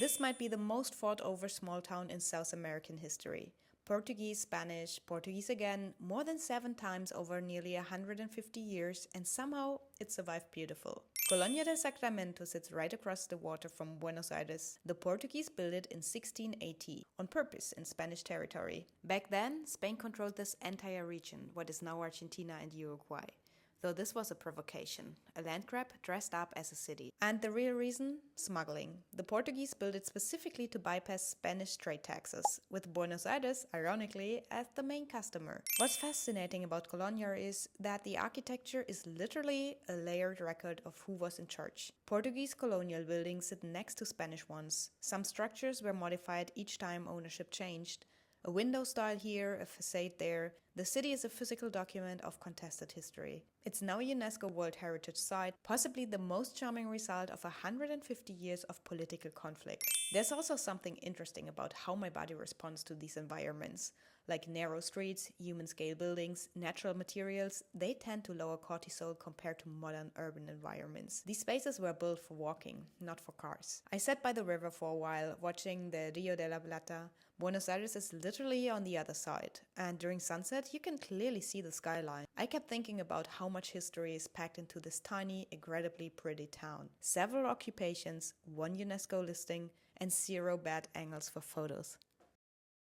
This might be the most fought over small town in South American history. Portuguese, Spanish, Portuguese again, more than 7 times over nearly 150 years, and somehow it survived beautiful. Colonia del Sacramento sits right across the water from Buenos Aires. The Portuguese built it in 1680, on purpose in Spanish territory. Back then, Spain controlled this entire region, what is now Argentina and Uruguay. Though this was a provocation, a land grab dressed up as a city. And the real reason? Smuggling. The Portuguese built it specifically to bypass Spanish trade taxes, with Buenos Aires, ironically, as the main customer. What's fascinating about Colonia is that the architecture is literally a layered record of who was in charge. Portuguese colonial buildings sit next to Spanish ones. Some structures were modified each time ownership changed. A window style here, a facade there. The city is a physical document of contested history. It's now a UNESCO World Heritage Site, possibly the most charming result of 150 years of political conflict. There's also something interesting about how my body responds to these environments. Like narrow streets, human-scale buildings, natural materials, they tend to lower cortisol compared to modern urban environments. These spaces were built for walking, not for cars. I sat by the river for a while, watching the Rio de la Plata. Buenos Aires is literally on the other side, and during sunset you can clearly see the skyline. I kept thinking about how much history is packed into this tiny, incredibly pretty town. Several occupations, 1 UNESCO listing, and 0 bad angles for photos.